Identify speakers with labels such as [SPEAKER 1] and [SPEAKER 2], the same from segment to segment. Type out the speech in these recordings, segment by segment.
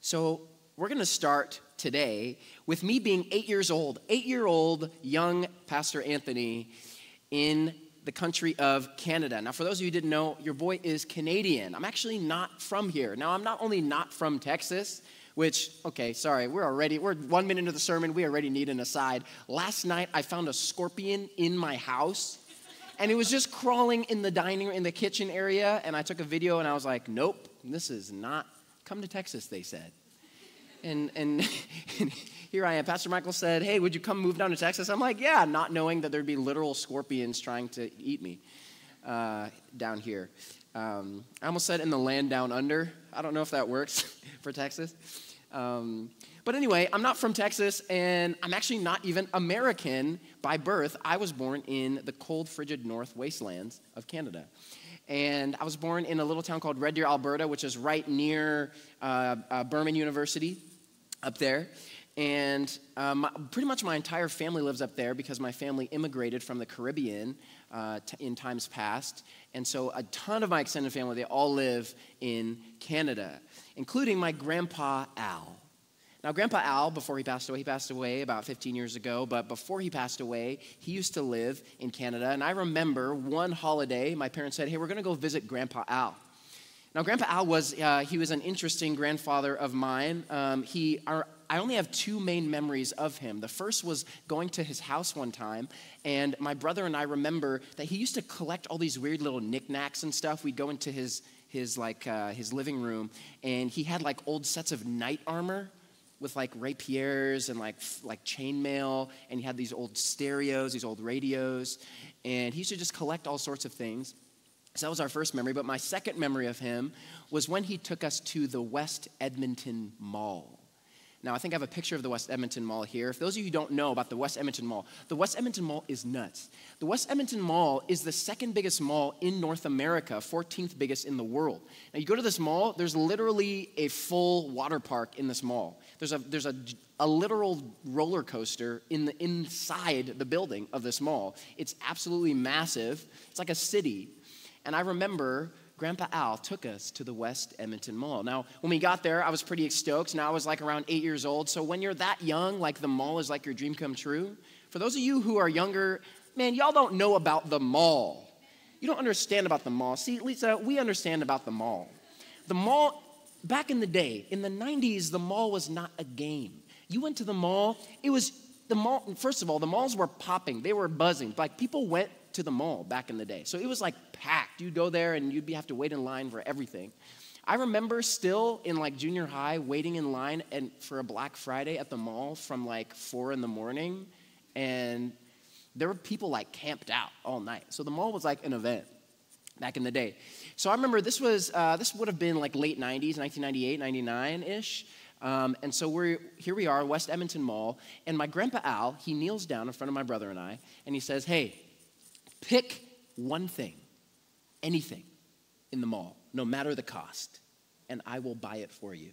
[SPEAKER 1] So we're going to start today with me being 8 years old, 8-year-old young Pastor Anthony in the country of Canada. Now, for those of you who didn't know, your boy is Canadian. I'm actually not from here. Now, I'm not only not from Texas, which, okay, sorry, we're 1 minute into the sermon, we already need an aside. Last night, I found a scorpion in my house, and it was just crawling in the kitchen area, and I took a video, and I was like, nope, this is not, come to Texas, they said. And here I am. Pastor Michael said, hey, would you come move down to Texas? I'm like, yeah, not knowing that there'd be literal scorpions trying to eat me down here. I almost said in the land down under. I don't know if that works for Texas. But anyway, I'm not from Texas, and I'm actually not even American by birth. I was born in the cold, frigid north wastelands of Canada. And I was born in a little town called Red Deer, Alberta, which is right near Burman University up there. And pretty much my entire family lives up there because my family immigrated from the Caribbean in times past. And so a ton of my extended family, they all live in Canada, including my grandpa, Al. Now, Grandpa Al, before he passed away about 15 years ago, but before he passed away, he used to live in Canada. And I remember one holiday, my parents said, hey, we're going to go visit Grandpa Al. Now, Grandpa Al was an interesting grandfather of mine. I only have two main memories of him. The first was going to his house one time, and my brother and I remember that he used to collect all these weird little knickknacks and stuff. We'd go into his living room, and he had like old sets of knight armor with like rapiers and like chainmail, and he had these old stereos, these old radios, and he used to just collect all sorts of things. So that was our first memory, but my second memory of him was when he took us to the West Edmonton Mall. Now, I think I have a picture of the West Edmonton Mall here. For those of you who don't know about the West Edmonton Mall is nuts. The West Edmonton Mall is the second biggest mall in North America, 14th biggest in the world. Now, you go to this mall, there's literally a full water park in this mall. There's a literal roller coaster inside the building of this mall. It's absolutely massive. It's like a city. And I remember Grandpa Al took us to the West Edmonton Mall. Now, when we got there, I was pretty stoked. Now I was like around 8 years old. So when you're that young, like the mall is like your dream come true. For those of you who are younger, man, y'all don't know about the mall. You don't understand about the mall. See, Lisa, we understand about the mall. The mall, back in the day, in the 90s, the mall was not a game. You went to the mall, first of all, the malls were popping. They were buzzing. Like people went to the mall back in the day. So it was like packed. You'd go there and you'd have to wait in line for everything. I remember still in like junior high waiting in line for a Black Friday at the mall from like 4 a.m, and there were people like camped out all night. So the mall was like an event back in the day. So I remember this would have been like late 90s, 1998, 99-ish. And so here we are, West Edmonton Mall, and my grandpa Al, he kneels down in front of my brother and I, and he says, hey, pick one thing, anything in the mall, no matter the cost, and I will buy it for you.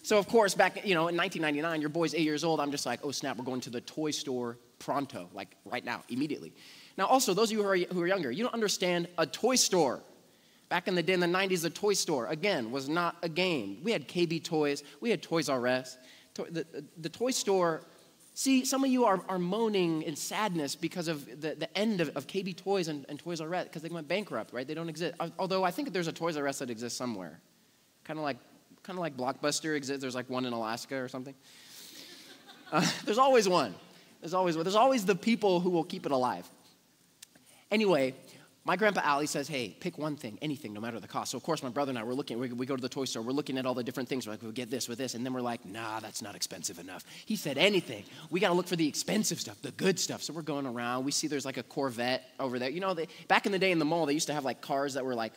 [SPEAKER 1] So of course, back in 1999, your boy's 8 years old. I'm just like, oh snap, we're going to the toy store pronto, like right now, immediately. Now also, those of you who are younger, you don't understand a toy store. Back in the day, in the 90s, the toy store, again, was not a game. We had KB Toys. We had Toys R Us. The toy store, see, some of you are moaning in sadness because of the end of KB Toys and Toys R Us because they went bankrupt, right? They don't exist. Although I think there's a Toys R Us that exists somewhere. Kind of like Blockbuster exists. There's like one in Alaska or something. There's always one. There's always the people who will keep it alive. Anyway, my grandpa Ali says, hey, pick one thing, anything, no matter the cost. So, of course, my brother and I, we go to the toy store. We're looking at all the different things. We're like, we'll get this with this. And then we're like, nah, that's not expensive enough. He said anything. We got to look for the expensive stuff, the good stuff. So we're going around. We see there's like a Corvette over there. Back in the day in the mall, they used to have like cars that were like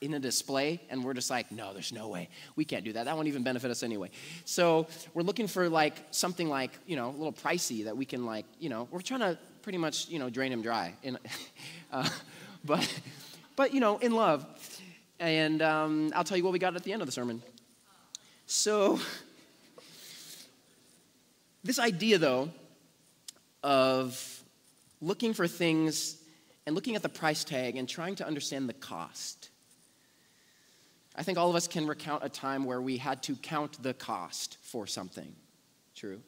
[SPEAKER 1] in a display. And we're just like, no, there's no way. We can't do that. That won't even benefit us anyway. So we're looking for like something like, a little pricey that we can like, we're trying to pretty much, drain him dry. But in love. And I'll tell you what we got at the end of the sermon. So this idea, though, of looking for things and looking at the price tag and trying to understand the cost. I think all of us can recount a time where we had to count the cost for something. True?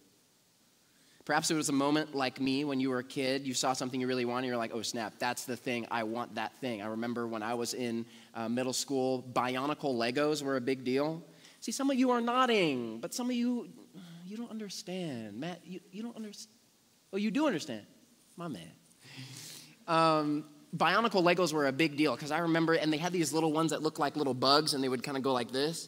[SPEAKER 1] Perhaps it was a moment like me when you were a kid, you saw something you really wanted, you're like, oh snap, that's the thing, I want that thing. I remember when I was in middle school, Bionicle Legos were a big deal. See, some of you are nodding, but some of you don't understand. Matt, you don't understand. Oh, you do understand. My man. Bionicle Legos were a big deal because I remember, and they had these little ones that looked like little bugs, and they would kind of go like this.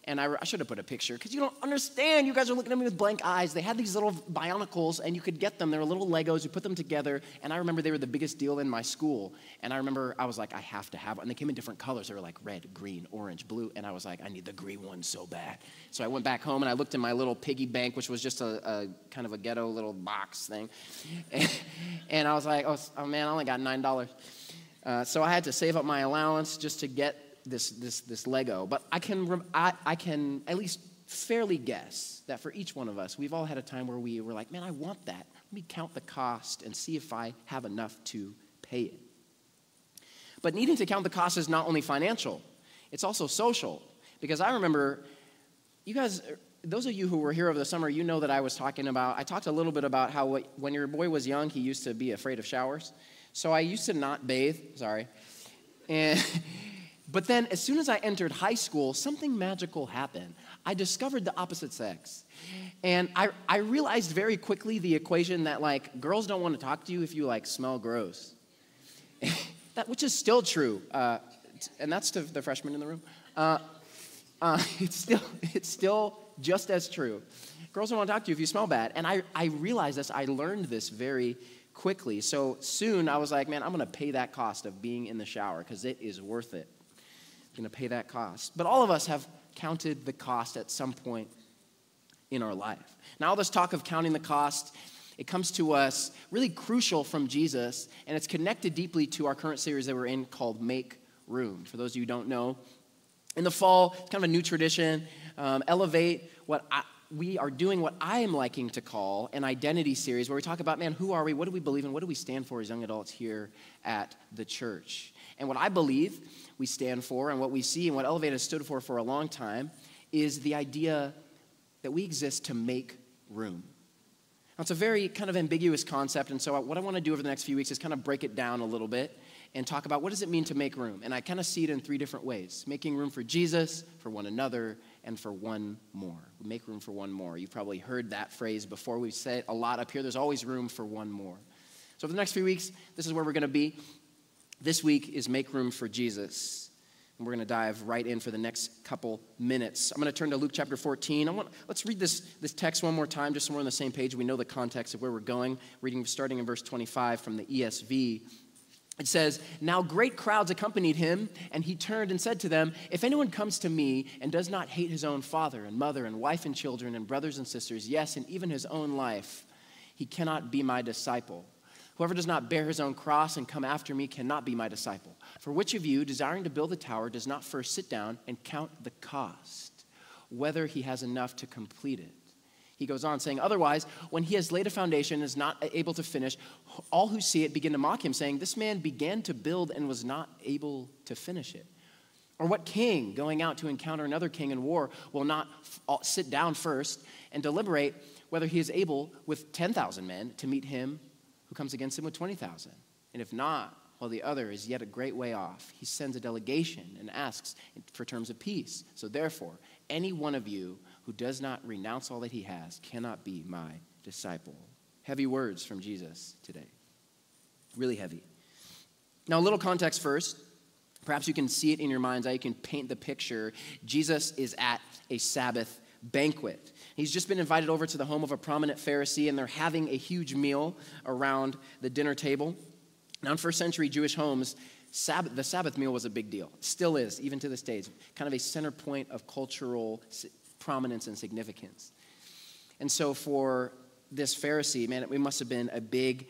[SPEAKER 1] And I should have put a picture because you don't understand. You guys are looking at me with blank eyes. They had these little Bionicles, and you could get them. They were little Legos. You put them together, and I remember they were the biggest deal in my school. And I remember I was like, I have to have one. And they came in different colors. They were like red, green, orange, blue. And I was like, I need the green one so bad. So I went back home, and I looked in my little piggy bank, which was just a kind of a ghetto little box thing. And I was like, oh man, I only got $9. So I had to save up my allowance just to get this Lego, but I can at least fairly guess that for each one of us, we've all had a time where we were like, man, I want that. Let me count the cost and see if I have enough to pay it. But needing to count the cost is not only financial, it's also social. Because I remember, you guys, those of you who were here over the summer, you know that I talked a little bit about how when your boy was young, he used to be afraid of showers. So I used to not bathe, But then as soon as I entered high school, something magical happened. I discovered the opposite sex. And I realized very quickly the equation that, like, girls don't want to talk to you if you, like, smell gross. Which is still true. And that's to the freshmen in the room. It's still just as true. Girls don't want to talk to you if you smell bad. And I realized this. I learned this very quickly. So soon I was like, man, I'm going to pay that cost of being in the shower because it is worth it. I'm going to pay that cost. But all of us have counted the cost at some point in our life. Now, all this talk of counting the cost, it comes to us really crucial from Jesus, and it's connected deeply to our current series that we're in called Make Room. For those of you who don't know, in the fall, it's kind of a new tradition, Elevate. We are doing what I am liking to call an identity series where we talk about, man, who are we? What do we believe in? What do we stand for as young adults here at the church? And what I believe we stand for and what we see and what Elevate has stood for a long time is the idea that we exist to make room. Now, it's a very kind of ambiguous concept, and so what I want to do over the next few weeks is kind of break it down a little bit and talk about what does it mean to make room. And I kind of see it in three different ways: making room for Jesus, for one another, and for one more. We make room for one more. You've probably heard that phrase before. We've said it a lot up here. There's always room for one more. So for the next few weeks, this is where we're going to be. This week is Make Room for Jesus. And we're going to dive right in for the next couple minutes. I'm going to turn to Luke chapter 14. Let's read this text one more time, just so we're on the same page. We know the context of where we're going. Reading starting in verse 25 from the ESV. It says, "Now great crowds accompanied him, and he turned and said to them, 'If anyone comes to me and does not hate his own father and mother and wife and children and brothers and sisters, yes, and even his own life, he cannot be my disciple. Whoever does not bear his own cross and come after me cannot be my disciple. For which of you, desiring to build a tower, does not first sit down and count the cost, whether he has enough to complete it?' He goes on saying, 'Otherwise, when he has laid a foundation and is not able to finish, all who see it begin to mock him, saying, "This man began to build and was not able to finish it." Or what king, going out to encounter another king in war, will not sit down first and deliberate whether he is able with 10,000 men to meet him who comes against him with 20,000? And if not, while the other is yet a great way off, he sends a delegation and asks for terms of peace. So therefore, any one of you who does not renounce all that he has cannot be my disciple." Heavy words from Jesus today. Really heavy. Now, a little context first. Perhaps you can see it in your mind's eye. You can paint the picture. Jesus is at a Sabbath banquet. He's just been invited over to the home of a prominent Pharisee, and they're having a huge meal around the dinner table. Now, in first century Jewish homes, the Sabbath meal was a big deal. Still is, even to this day. It's kind of a center point of cultural prominence and significance. And so for this Pharisee, man, it must have been a big,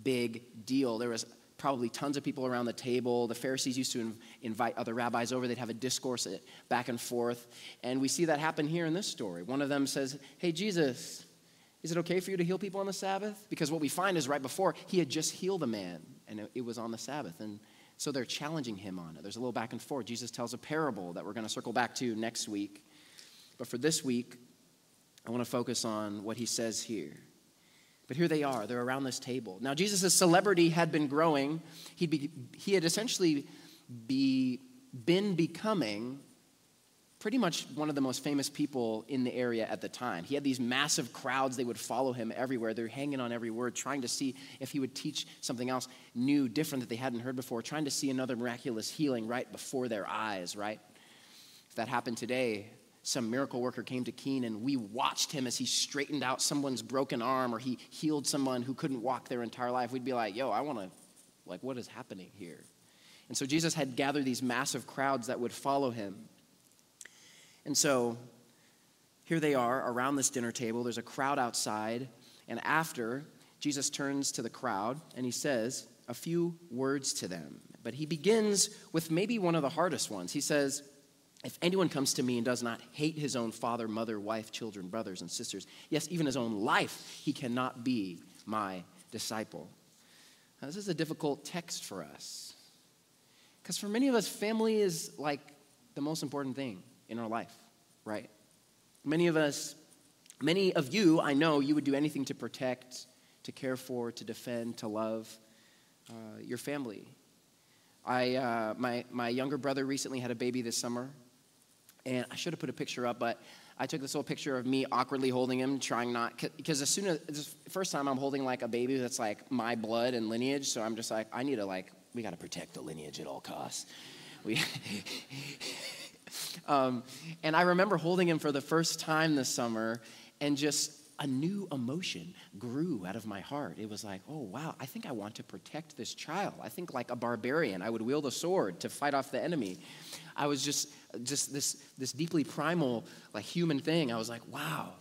[SPEAKER 1] big deal. There was probably tons of people around the table. The Pharisees used to invite other rabbis over. They'd have a discourse back and forth. And we see that happen here in this story. One of them says, "Hey, Jesus, is it okay for you to heal people on the Sabbath?" Because what we find is right before, he had just healed a man, and it was on the Sabbath. And So they're challenging him on it. There's a little back and forth. Jesus tells a parable that we're going to circle back to next week. But for this week, I want to focus on what he says here. But here they are. They're around this table. Now, Jesus' celebrity had been growing. He had essentially been becoming pretty much one of the most famous people in the area at the time. He had these massive crowds. They would follow him everywhere. They're hanging on every word, trying to see if he would teach something else new, different that they hadn't heard before, trying to see another miraculous healing right before their eyes, right? If that happened today, some miracle worker came to Keene and we watched him as he straightened out someone's broken arm or he healed someone who couldn't walk their entire life. We'd be like, yo, I want to, like, what is happening here? And so Jesus had gathered these massive crowds that would follow him. And so here they are around this dinner table. There's a crowd outside. And after, Jesus turns to the crowd and he says a few words to them. But he begins with maybe one of the hardest ones. He says, if anyone comes to me and does not hate his own father, mother, wife, children, brothers, and sisters, yes, even his own life, he cannot be my disciple. Now, this is a difficult text for us. Because for many of us, family is like the most important thing in our life, right? Many of you, I know you would do anything to protect, to care for, to defend, to love your family. My younger brother recently had a baby this summer, and I should have put a picture up, but I took this little picture of me awkwardly holding him, trying not, because as soon as, this first time I'm holding like a baby that's like my blood and lineage, so I'm just like, I need to we got to protect the lineage at all costs. And I remember holding him for the first time this summer, and just a new emotion grew out of my heart. It was like, oh, wow, I think I want to protect this child. I think like a barbarian, I would wield a sword to fight off the enemy. I was just this deeply primal, like human thing. I was like, wow,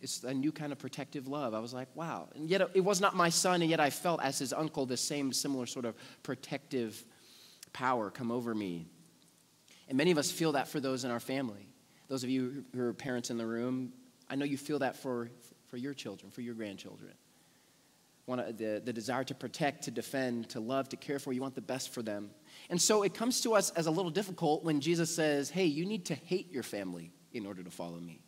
[SPEAKER 1] it's a new kind of protective love. I was like, wow. And yet it was not my son, and yet I felt as his uncle this same similar sort of protective power come over me. And many of us feel that for those in our family. Those of you who are parents in the room, I know you feel that for your children, for your grandchildren. The desire to protect, to defend, to love, to care for, you want the best for them. And so it comes to us as a little difficult when Jesus says, hey, you need to hate your family in order to follow me.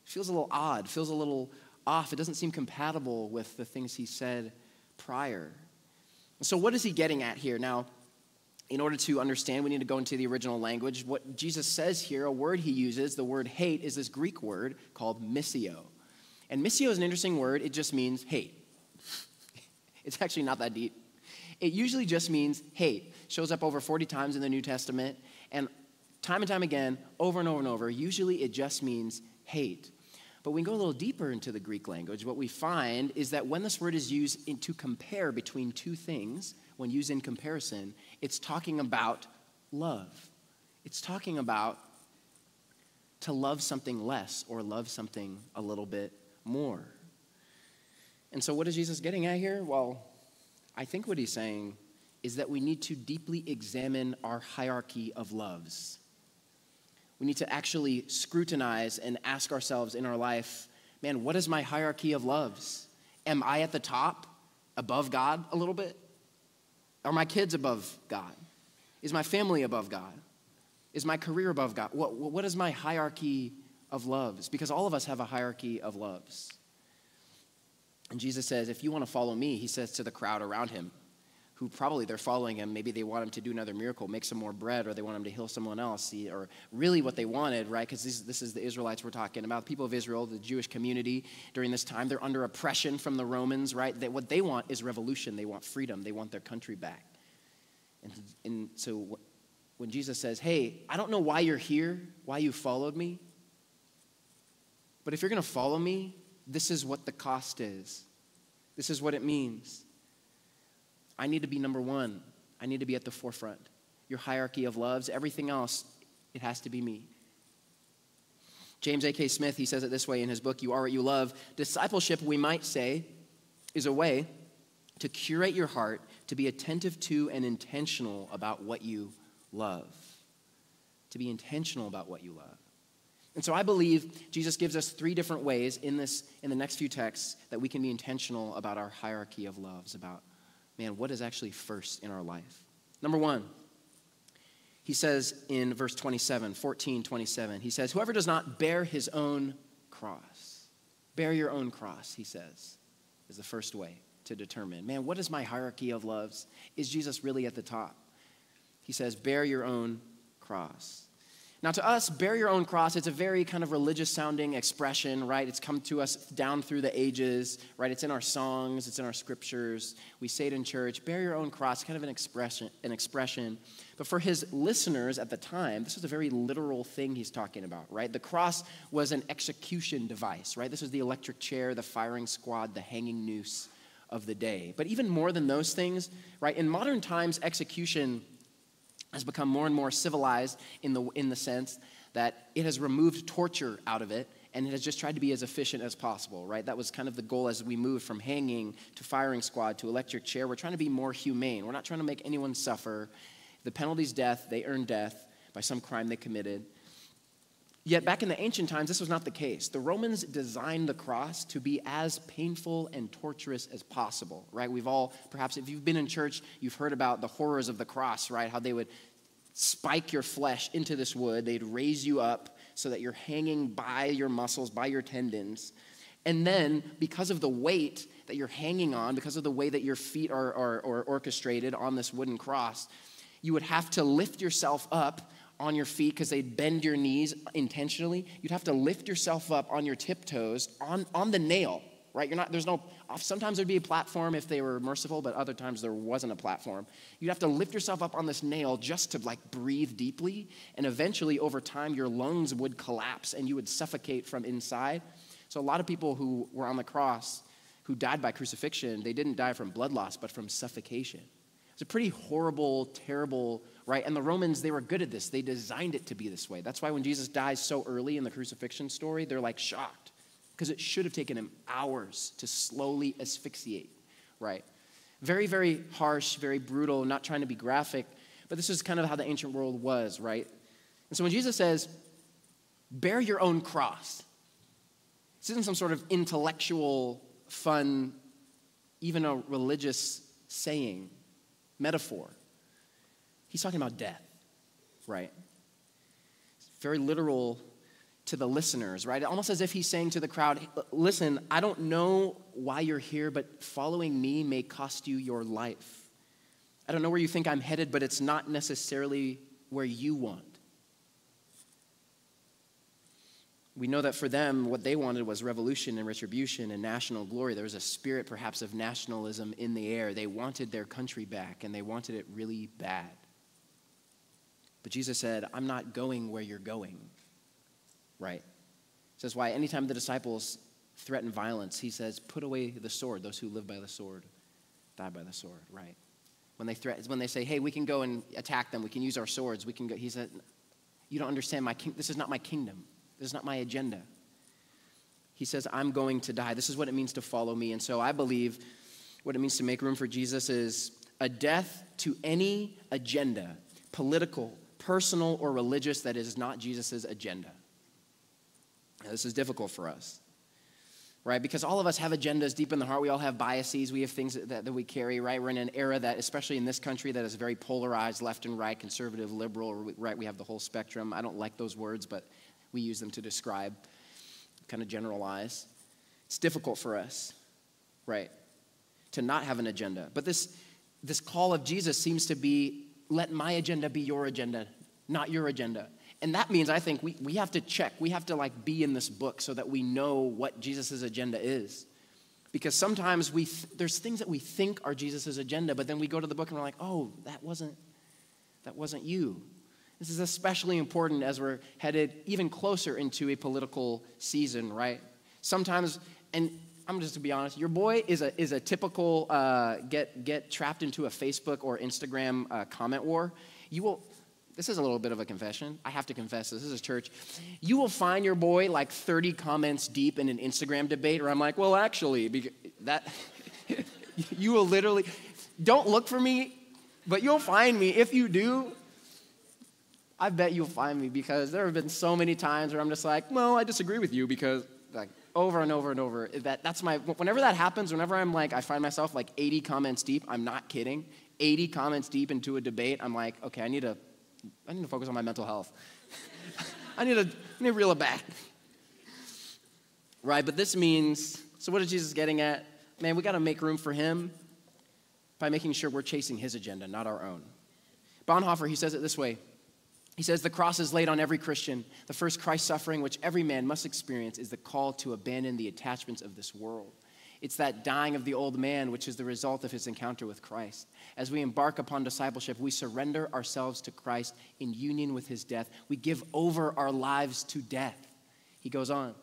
[SPEAKER 1] It feels a little odd, feels a little off. It doesn't seem compatible with the things he said prior. So what is he getting at here? Now, in order to understand, we need to go into the original language. What Jesus says here, a word he uses, the word hate, is this Greek word called missio. And missio is an interesting word. It just means hate. It's actually not that deep. It usually just means hate. Shows up over 40 times in the New Testament. And time again, over and over and over, usually it just means hate. But when we go a little deeper into the Greek language, what we find is that when this word is used to compare between two things, when used in comparison, it's talking about love. It's talking about to love something less or love something a little bit more. And so what is Jesus getting at here? Well, I think what he's saying is that we need to deeply examine our hierarchy of loves. We need to actually scrutinize and ask ourselves in our life, man, what is my hierarchy of loves? Am I at the top, above God a little bit? Are my kids above God? Is my family above God? Is my career above God? What is my hierarchy of loves? Because all of us have a hierarchy of loves. And Jesus says, if you want to follow me, he says to the crowd around him, who probably they're following him, maybe they want him to do another miracle, make some more bread, or they want him to heal someone else, or really what they wanted, right? Because this is the Israelites we're talking about, people of Israel, the Jewish community during this time. They're under oppression from the Romans, right? What they want is revolution. They want freedom. They want their country back. And so when Jesus says, hey, I don't know why you're here, why you followed me, but if you're going to follow me, this is what the cost is. This is what it means. I need to be number one. I need to be at the forefront. Your hierarchy of loves, everything else, it has to be me. James A.K. Smith, he says it this way in his book, You Are What You Love. Discipleship, we might say, is a way to curate your heart, to be attentive to and intentional about what you love. To be intentional about what you love. And so I believe Jesus gives us three different ways in the next few texts that we can be intentional about our hierarchy of loves, about man, what is actually first in our life? Number one, he says in verse 27, 14:27, he says, whoever does not bear his own cross, bear your own cross, he says, is the first way to determine, man, what is my hierarchy of loves? Is Jesus really at the top? He says, bear your own cross. Now to us, bear your own cross, it's a very kind of religious sounding expression, right? It's come to us down through the ages, right? It's in our songs, it's in our scriptures. We say it in church, bear your own cross, kind of an expression. But for his listeners at the time, this was a very literal thing he's talking about, right? The cross was an execution device, right? This was the electric chair, the firing squad, the hanging noose of the day. But even more than those things, right? In modern times, execution has become more and more civilized in the sense that it has removed torture out of it, and it has just tried to be as efficient as possible, right? That was kind of the goal as we moved from hanging to firing squad to electric chair. We're trying to be more humane. We're not trying to make anyone suffer. The penalty's death. They earn death by some crime they committed. Yet back in the ancient times, this was not the case. The Romans designed the cross to be as painful and torturous as possible, right? We've all, perhaps if you've been in church, you've heard about the horrors of the cross, right? How they would spike your flesh into this wood. They'd raise you up so that you're hanging by your muscles, by your tendons. And then because of the weight that you're hanging on, because of the way that your feet are orchestrated on this wooden cross, you would have to lift yourself up on your feet because they'd bend your knees intentionally. You'd have to lift yourself up on your tiptoes on the nail, right? Sometimes there'd be a platform if they were merciful, but other times there wasn't a platform. You'd have to lift yourself up on this nail just to breathe deeply, and eventually over time your lungs would collapse and you would suffocate from inside. So a lot of people who were on the cross, who died by crucifixion, they didn't die from blood loss, but from suffocation. It's a pretty horrible, terrible, right? And the Romans, they were good at this. They designed it to be this way. That's why when Jesus dies so early in the crucifixion story, they're shocked because it should have taken him hours to slowly asphyxiate, right? Very, very harsh, very brutal, not trying to be graphic, but this is kind of how the ancient world was, right? And so when Jesus says, bear your own cross, this isn't some sort of intellectual, fun, even a religious saying, metaphor. He's talking about death, right? It's very literal to the listeners, right? Almost as if he's saying to the crowd, listen, I don't know why you're here, but following me may cost you your life. I don't know where you think I'm headed, but it's not necessarily where you want. We know that for them, what they wanted was revolution and retribution and national glory. There was a spirit, perhaps, of nationalism in the air. They wanted their country back, and they wanted it really bad. But Jesus said, I'm not going where you're going, right? This is why anytime the disciples threaten violence, he says, put away the sword. Those who live by the sword die by the sword, right? When they say, hey, we can go and attack them, we can use our swords, we can go, he said, you don't understand, this is not my kingdom. This is not my agenda. He says, I'm going to die. This is what it means to follow me. And so I believe what it means to make room for Jesus is a death to any agenda, political, personal, or religious, that is not Jesus' agenda. Now, this is difficult for us, right? Because all of us have agendas deep in the heart. We all have biases. We have things that we carry, right? We're in an era that, especially in this country, that is very polarized, left and right, conservative, liberal, right? We have the whole spectrum. I don't like those words, but we use them to describe, kind of generalize. It's difficult for us, right, to not have an agenda. But this call of Jesus seems to be, let my agenda be your agenda, not your agenda. And that means, I think, we have to check. We have to be in this book so that we know what Jesus' agenda is. Because sometimes there's things that we think are Jesus' agenda, but then we go to the book and we're like, oh, that wasn't you. This is especially important as we're headed even closer into a political season, right? Sometimes, and I'm just to be honest, your boy is a typical get trapped into a Facebook or Instagram comment war. This is a little bit of a confession. I have to confess this. This is church. You will find your boy 30 comments deep in an Instagram debate where I'm like, well, actually, you will literally, don't look for me, but you'll find me. If you do, I bet you'll find me, because there have been so many times where I'm just like, well, I disagree with you because, over and over and over. Whenever that happens, whenever I'm like, I find myself like 80 comments deep, I'm not kidding, 80 comments deep into a debate, I'm like, okay, I need to focus on my mental health. I need to reel it back. Right, but this means, so what is Jesus getting at? Man, we got to make room for him by making sure we're chasing his agenda, not our own. Bonhoeffer, he says it this way. He says, the cross is laid on every Christian. The first Christ suffering, which every man must experience, is the call to abandon the attachments of this world. It's that dying of the old man, which is the result of his encounter with Christ. As we embark upon discipleship, we surrender ourselves to Christ in union with his death. We give over our lives to death. He goes on,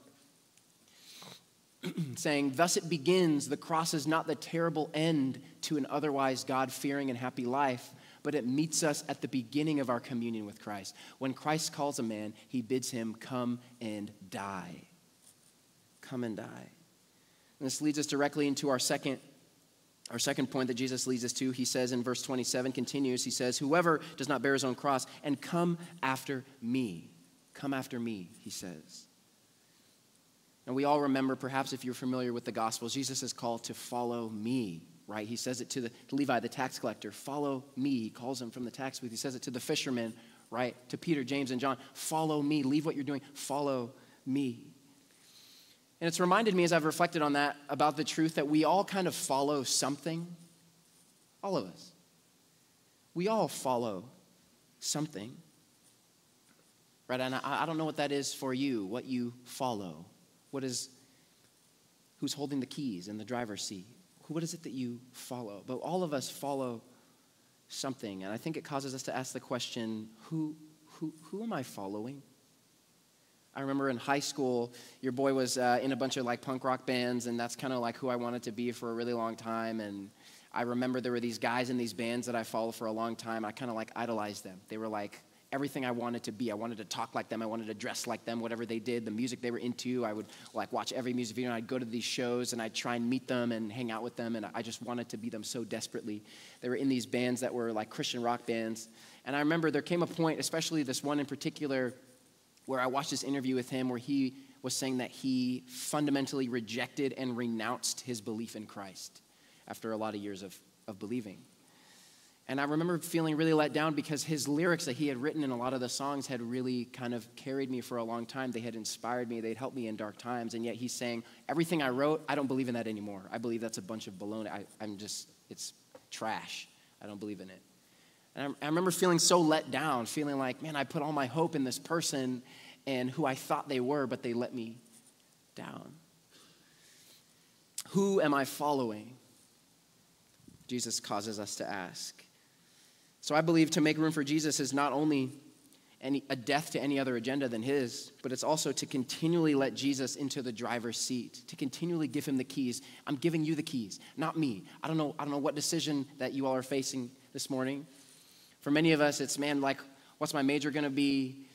[SPEAKER 1] saying, thus it begins. The cross is not the terrible end to an otherwise God-fearing and happy life, but it meets us at the beginning of our communion with Christ. When Christ calls a man, he bids him come and die. Come and die. And this leads us directly into our second point that Jesus leads us to. He says in verse 27, continues, he says, whoever does not bear his own cross and come after me, he says. And we all remember, perhaps if you're familiar with the Gospels, Jesus is called to follow me, right? He says it to Levi, the tax collector, follow me. He calls him from the tax booth. He says it to the fishermen, right? To Peter, James, and John, follow me. Leave what you're doing. Follow me. And it's reminded me as I've reflected on that about the truth that we all kind of follow something. All of us. We all follow something. Right? And I don't know what that is for you, what you follow. Who's holding the keys in the driver's seat? What is it that you follow? But all of us follow something. And I think it causes us to ask the question, who am I following? I remember in high school, your boy was in a bunch of like punk rock bands, and that's kind of like who I wanted to be for a really long time. And I remember there were these guys in these bands that I followed for a long time. I kind of like idolized them. They were like everything I wanted to be. I wanted to talk like them. I wanted to dress like them, whatever they did, the music they were into. I would like watch every music video, and I'd go to these shows, and I'd try and meet them and hang out with them, and I just wanted to be them so desperately. They were in these bands that were like Christian rock bands. And I remember there came a point, especially this one in particular, where I watched this interview with him where he was saying that he fundamentally rejected and renounced his belief in Christ after a lot of years of believing. And I remember feeling really let down because his lyrics that he had written in a lot of the songs had really kind of carried me for a long time. They had inspired me. They'd helped me in dark times. And yet he's saying, everything I wrote, I don't believe in that anymore. I believe that's a bunch of baloney. It's trash. I don't believe in it. And I remember feeling so let down, feeling like, man, I put all my hope in this person and who I thought they were, but they let me down. Who am I following? Jesus causes us to ask. So I believe to make room for Jesus is not only a death to any other agenda than his, but it's also to continually let Jesus into the driver's seat, to continually give him the keys. I'm giving you the keys, not me. I don't know what decision that you all are facing this morning. For many of us, it's, man, like, what's my major going to be?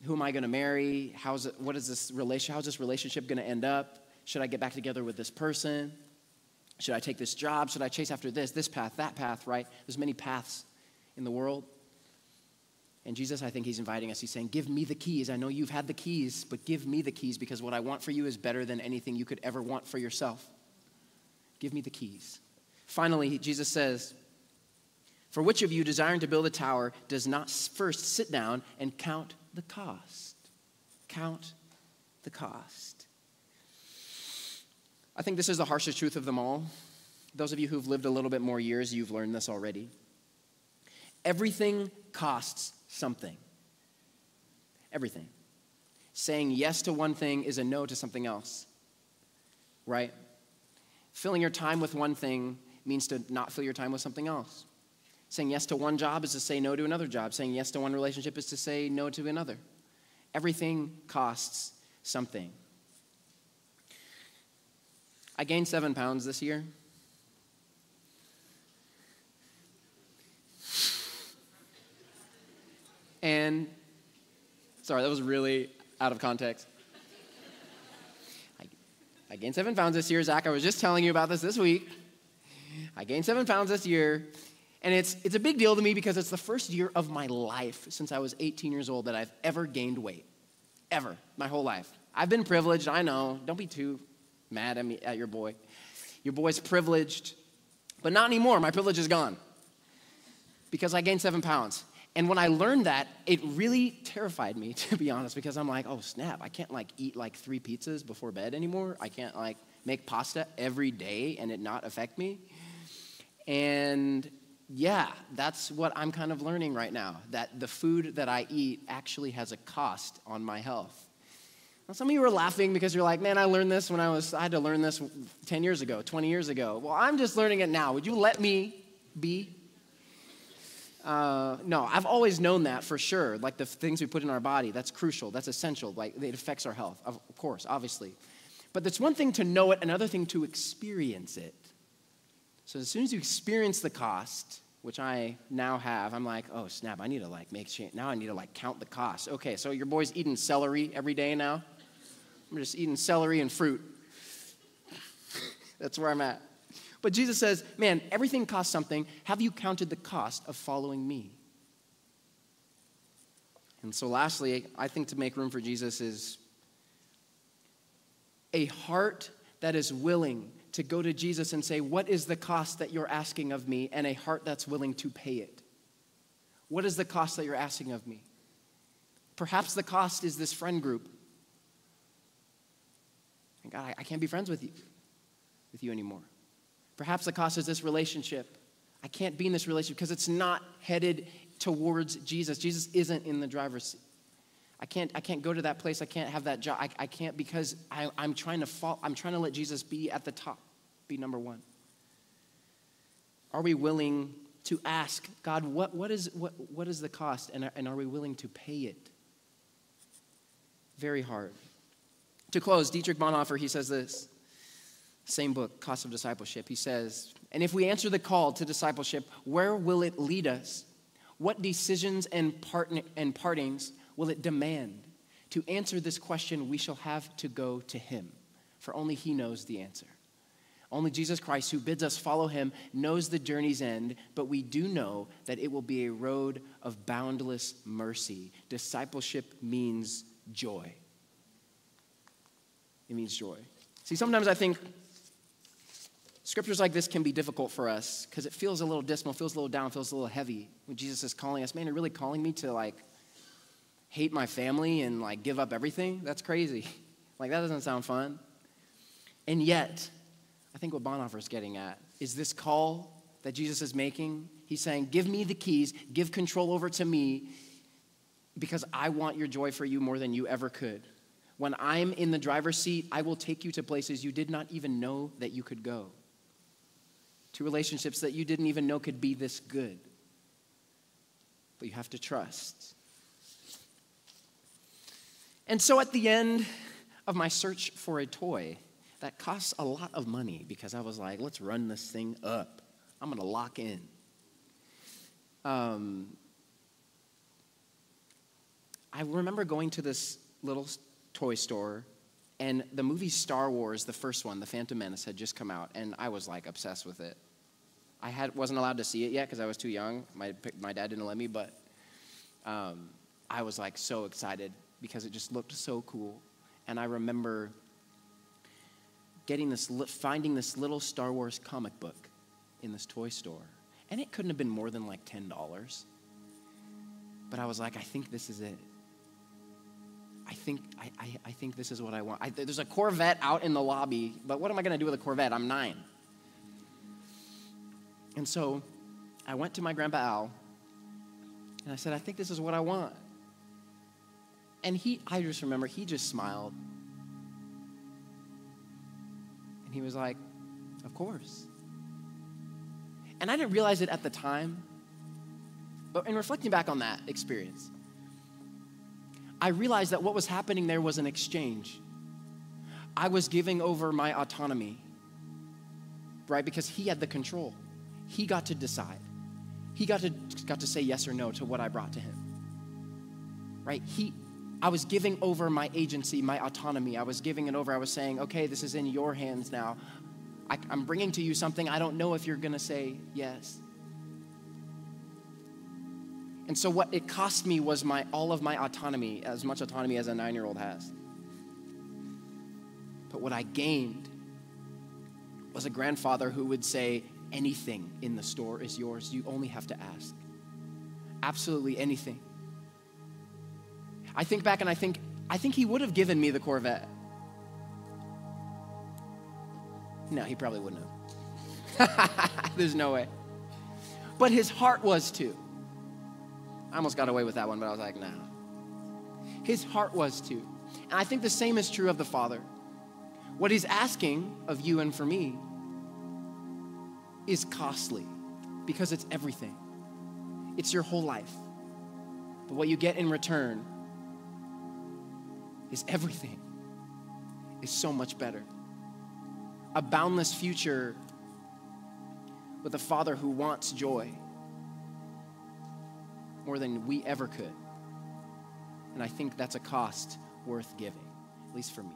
[SPEAKER 1] Who am I going to marry? How's this relationship going to end up? Should I get back together with this person? Should I take this job? Should I chase after this path, that path, right? There's many paths in the world. And Jesus, I think he's inviting us. He's saying, give me the keys. I know you've had the keys, but give me the keys because what I want for you is better than anything you could ever want for yourself. Give me the keys. Finally, Jesus says, for which of you desiring to build a tower does not first sit down and count the cost? Count the cost. I think this is the harshest truth of them all. Those of you who've lived a little bit more years, you've learned this already. Everything costs something. Everything. Saying yes to one thing is a no to something else, right? Filling your time with one thing means to not fill your time with something else. Saying yes to one job is to say no to another job. Saying yes to one relationship is to say no to another. Everything costs something. I gained 7 pounds this year. And, sorry, that was really out of context. I gained 7 pounds this year, Zach. I was just telling you about this week. I gained 7 pounds this year. And it's a big deal to me because it's the first year of my life since I was 18 years old that I've ever gained weight. Ever. My whole life. I've been privileged, I know. Don't be too mad at me, at your boy. Your boy's privileged, but not anymore. My privilege is gone because I gained 7 pounds. And when I learned that, it really terrified me, to be honest, because I'm like, oh, snap. I can't, eat, 3 pizzas before bed anymore. I can't, make pasta every day and it not affect me. And yeah, that's what I'm kind of learning right now, that the food that I eat actually has a cost on my health. Now, some of you are laughing because you're like, man, I learned this when I had to learn this 10 years ago, 20 years ago. Well, I'm just learning it now. Would you let me be? No, I've always known that for sure. Like the things we put in our body, that's crucial, that's essential. Like it affects our health, of course, obviously. But it's one thing to know it, another thing to experience it. So as soon as you experience the cost, which I now have, I'm like, oh, snap, I need to make change. Now I need to count the cost. Okay, so your boy's eating celery every day now? I'm just eating celery and fruit. That's where I'm at. But Jesus says, man, everything costs something. Have you counted the cost of following me? And so lastly, I think to make room for Jesus is a heart that is willing to go to Jesus and say, what is the cost that you're asking of me? And a heart that's willing to pay it. What is the cost that you're asking of me? Perhaps the cost is this friend group. And God, I can't be friends with you anymore. Perhaps the cost is this relationship. I can't be in this relationship because it's not headed towards Jesus. Jesus isn't in the driver's seat. I can't go to that place. I can't have that job. I can't because I'm trying to let Jesus be at the top, be number one. Are we willing to ask God, what is the cost, and are we willing to pay it? Very hard. To close, Dietrich Bonhoeffer, he says this, same book, Cost of Discipleship. He says, and if we answer the call to discipleship, where will it lead us? What decisions and partings will it demand? To answer this question, we shall have to go to him, for only he knows the answer. Only Jesus Christ, who bids us follow him, knows the journey's end, but we do know that it will be a road of boundless mercy. Discipleship means joy. It means joy. See, sometimes I think scriptures like this can be difficult for us because it feels a little dismal, feels a little down, feels a little heavy when Jesus is calling us. Man, you're really calling me to hate my family and give up everything? That's crazy. That doesn't sound fun. And yet, I think what Bonhoeffer is getting at is this call that Jesus is making. He's saying, give me the keys, give control over to me because I want your joy for you more than you ever could. When I'm in the driver's seat, I will take you to places you did not even know that you could go, to relationships that you didn't even know could be this good. But you have to trust. And so at the end of my search for a toy that costs a lot of money, because I was like, let's run this thing up. I'm going to lock in. I remember going to this little toy store, and the movie Star Wars, the first one, The Phantom Menace, had just come out, and I was obsessed with it. I wasn't allowed to see it yet because I was too young. My dad didn't let me, but I was so excited because it just looked so cool. And I remember finding this little Star Wars comic book in this toy store, and it couldn't have been more than $10. But I was I think this is it. I think this is what I want. There's a Corvette out in the lobby, but what am I going to do with a Corvette? I'm 9. And so I went to my Grandpa Al, and I said, I think this is what I want. And I just remember, he just smiled. And he was like, of course. And I didn't realize it at the time, but in reflecting back on that experience, I realized that what was happening there was an exchange. I was giving over my autonomy, right? Because he had the control. He got to decide. He got to say yes or no to what I brought to him, right? I was giving over my agency, my autonomy. I was giving it over. I was saying, okay, this is in your hands now. I'm bringing to you something. I don't know if you're going to say yes. And so what it cost me was all of my autonomy, as much autonomy as a 9-year-old has. But what I gained was a grandfather who would say, anything in the store is yours. You only have to ask. Absolutely anything. I think back and I think he would have given me the Corvette. No, he probably wouldn't have. There's no way. But his heart was to. I almost got away with that one, but I was like, nah. His heart was to. And I think the same is true of the Father. What he's asking of you and for me is costly because it's everything. It's your whole life. But what you get in return is everything. Is so much better. A boundless future with a Father who wants joy more than we ever could. And I think that's a cost worth giving, at least for me.